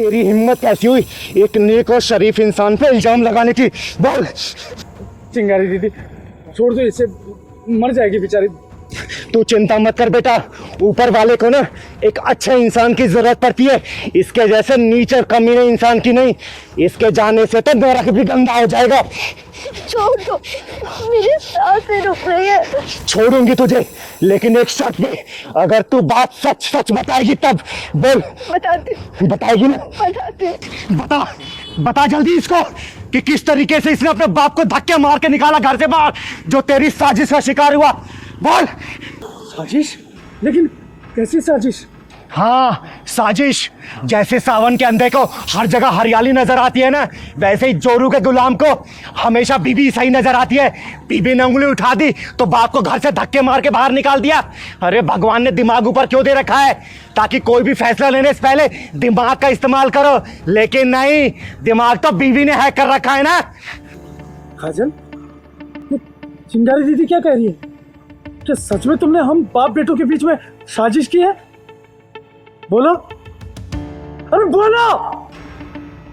तेरी हिम्मत कैसी हुई एक नेक और शरीफ इंसान पे इल्जाम लगाने की? बोल। चिंगारी दीदी छोड़ दो इसे, मर जाएगी बेचारी। तू चिंता मत कर बेटा, ऊपर वाले को ना एक अच्छे इंसान की जरूरत पड़ती है, इसके जैसे नीच और कमीने इंसान की नहीं। इसके जाने से तो नरक भी गंदा हो जाएगा। छोड़ दो, मेरी सांसें रुक रही है। छोड़ूंगी तुझे, लेकिन एक शर्त पे, अगर तू बात सच सच बताएगी तब। बोल। बताती। बताएगी ना? बताती। बता, बता जल्दी इसको कि किस तरीके से इसने अपने बाप को धक्के मार के निकाला घर से बाहर, जो तेरी साजिश का शिकार हुआ। बोल। साजिश? लेकिन कैसी साजिश? हाँ साजिश, जैसे सावन के अंधे को हर जगह हरियाली नजर आती है ना, वैसे ही जोरू के गुलाम को हमेशा बीबी सही नजर आती है। बीबी ने उंगली उठा दी तो बाप को घर से धक्के मार के बाहर निकाल दिया। अरे भगवान ने दिमाग ऊपर क्यों दे रखा है? ताकि कोई भी फैसला लेने से पहले दिमाग का इस्तेमाल करो, लेकिन नहीं, दिमाग तो बीवी ने हैक कर रखा है ना। काजल, चिंगारी दीदी क्या कह रही है? क्या सच में तुमने हम बाप बेटों के बीच में साजिश की है? बोलो, अरे बोलो,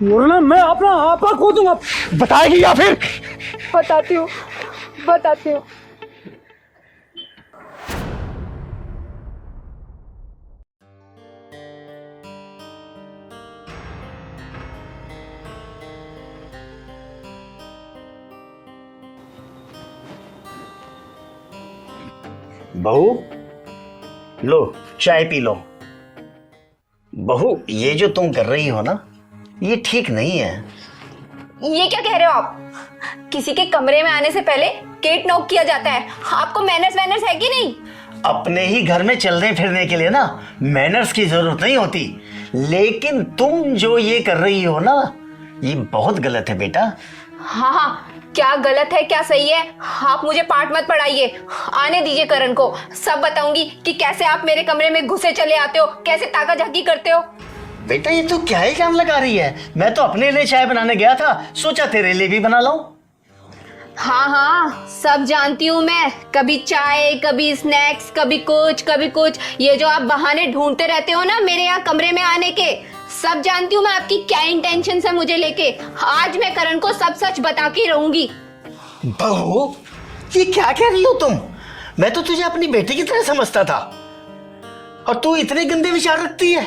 वरना मैं अपना आपा खो दूंगा। बताएगी या फिर? बताती हूँ, बताती हूँ। बहू लो चाय पी लो। बहू ये जो तुम कर रही हो ना, ये ठीक नहीं है। ये क्या कह रहे हो आप? किसी के कमरे में आने से पहले गेट नॉक किया जाता है। आपको मैनर्स वैनर्स है कि नहीं? अपने ही घर में चलने फिरने के लिए ना मैनर्स की जरूरत नहीं होती, लेकिन तुम जो ये कर रही हो ना, ये बहुत गलत है बेटा। हाँ हाँ, क्या गलत है क्या सही है, आप मुझे पाठ मत पढ़ाइए। आने दीजिए करण को, सब बताऊंगी कि कैसे आप मेरे कमरे में घुसे चले आते हो, कैसे ताका झाकी करते हो। बेटा ये तो क्या ही काम लगा रही है? मैं तो अपने लिए चाय बनाने गया था, सोचा तेरे लिए भी बना लाऊं। हाँ हाँ, सब जानती हूँ मैं। कभी चाय, कभी स्नैक्स, कभी कुछ। ये जो आप बहाने ढूंढते रहते हो ना मेरे यहाँ कमरे में आने के, सब जानती हूँ मैं आपकी क्या इंटेंशन है मुझे लेके। आज मैं करण को सब सच बता के रहूंगी। बहू ये क्या कह रही हो तुम? मैं तो तुझे अपनी बेटी की तरह समझता था, और तू इतने गंदे विचार रखती है।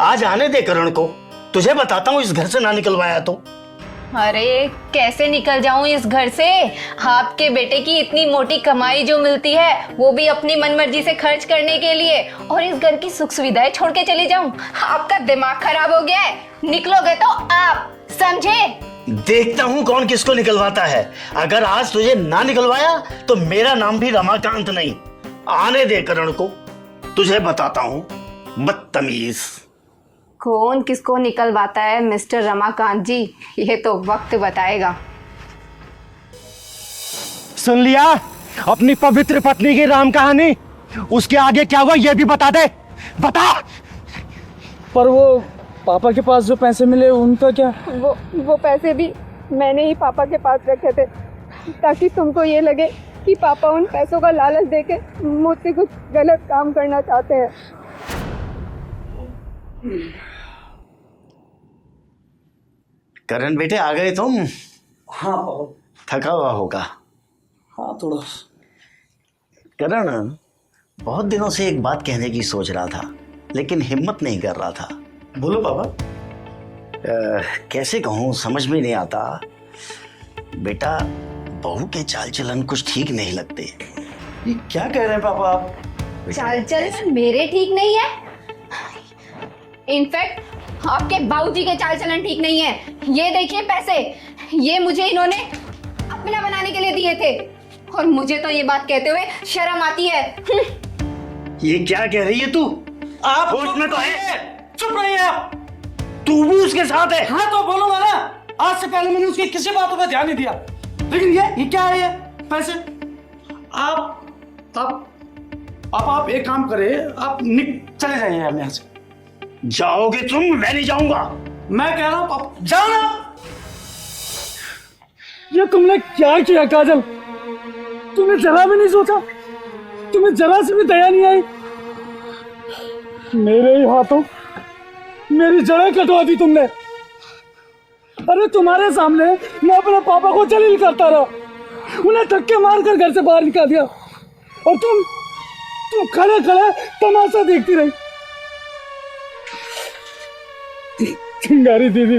आज आने दे करण को, तुझे बताता हूँ इस घर से ना निकलवाया तो। अरे कैसे निकल जाऊं इस घर से? आपके बेटे की इतनी मोटी कमाई जो मिलती है वो भी अपनी मनमर्जी से खर्च करने के लिए, और इस घर की सुख सुविधाएं छोड़ के चली जाऊं? आपका दिमाग खराब हो गया है। निकलोगे तो आप समझे? देखता हूँ कौन किसको निकलवाता है। अगर आज तुझे ना निकलवाया तो मेरा नाम भी रमाकांत नहीं। आने दे करण को, तुझे बताता हूँ बदतमीज। कौन किसको निकलवाता है मिस्टर रमाकांत जी, ये तो वक्त बताएगा। सुन लिया अपनी पवित्र पत्नी की राम कहानी? उसके आगे क्या हुआ ये भी बता दे, बता। पर वो पापा के पास जो पैसे मिले उनका क्या? वो पैसे भी मैंने ही पापा के पास रखे थे, ताकि तुमको ये लगे कि पापा उन पैसों का लालच देके मुझसे कुछ गलत काम करना चाहते हैं। करण बेटे आ गए तुम? हाँ पापा। थका हुआ होगा। हाँ थोड़ा। करण बहुत दिनों से एक बात कहने की सोच रहा था, लेकिन हिम्मत नहीं कर रहा था। बोलो पापा। कैसे कहूँ समझ में नहीं आता। बेटा बहू के चाल चलन कुछ ठीक नहीं लगते। ये क्या कह रहे हैं पापा आप? चाल चलन मेरे ठीक नहीं है, इनफैक्ट आपके बाबूजी के चाल चलन ठीक नहीं है। ये देखिए पैसे, ये मुझे इन्होंने अपना बनाने के लिए दिए थे, और मुझे तो ये बात कहते हुए शर्म आती है। ये क्या कह रही है तू? आप होश में तो है? चुप रहिए आप। तू भी उसके साथ है? हाँ तो बोलूंगा ना, आज से पहले मैंने उसकी किसी बातों पर ध्यान नहीं दिया, लेकिन ये क्या है? ये पैसे आप एक काम करें, आप चले जाइए यहाँ से। जाओगे तुम? मैं नहीं जाऊंगा। मैं कह रहा हूँ पापा जाओ ना। ये तुमने क्या किया काजल? तुमने जरा भी नहीं सोचा? तुम्हें जरा से भी दया नहीं आई? मेरे ही हाथों मेरी जड़ें कटवा दी तुमने। अरे तुम्हारे सामने मैं अपने पापा को जलील करता रहा, उन्हें धक्के मारकर घर से बाहर निकाल दिया, और तुम खड़े खड़े तमाशा देखती रही। चिंगारी दीदी,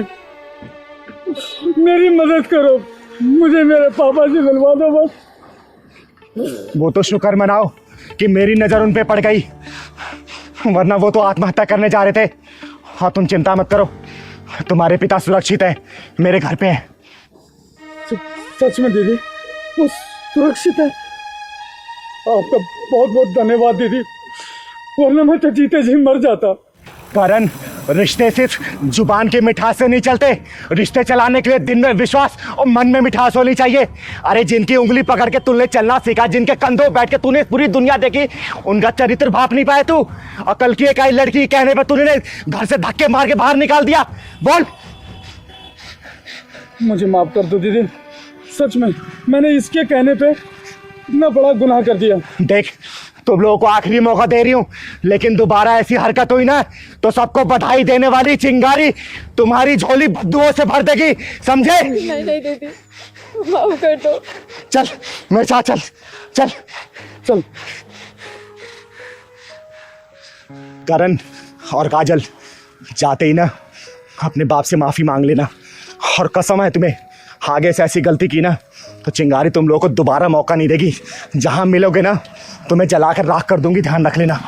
मेरी मदद करो, मुझे मेरे पापा से मिलवा दो बस। वो तो शुक्र मनाओ कि मेरी नजर उन पे पड़ गई, वरना वो तो आत्महत्या करने जा रहे थे। हाँ, तुम चिंता मत करो, तुम्हारे पिता सुरक्षित है, मेरे घर पे है। सच में दीदी, वो सुरक्षित है? आपका बहुत बहुत धन्यवाद दीदी, वरना मैं तो जीते जी मर जाता। करण, रिश्ते सिर्फ जुबान की मिठास से नहीं चलते, रिश्ते चलाने के लिए दिन में विश्वास और मन में मिठास होनी चाहिए। अरे जिनकी उंगली पकड़ के तूने चलना सीखा, जिनके कंधों बैठ के तूने पूरी दुनिया देखी, उनका चरित्र भाप नहीं पाया तू। अकल की एक आई लड़की कहने पर तूने घर से धक्के मार के बाहर निकाल दिया। बोल। मुझे माफ कर दो दीदी, सच में मैंने इसके कहने पे इतना बड़ा गुनाह कर दिया। देख, तुम लोगों को आखिरी मौका दे रही हूँ, लेकिन दोबारा ऐसी हरकत हुई ना तो सबको बधाई देने वाली चिंगारी तुम्हारी झोली बद्दुओं से भर देगी, समझे? नहीं नहीं दीदी, माफ कर दो। चल मेरे साथ चल चल चल। करण और काजल, जाते ही ना अपने बाप से माफी मांग लेना, और कसम है तुम्हें, आगे से ऐसी गलती की ना तो चिंगारी तुम लोगों को दोबारा मौका नहीं देगी। जहां मिलोगे ना तुम्हें जलाकर राख कर दूंगी, ध्यान रख लेना।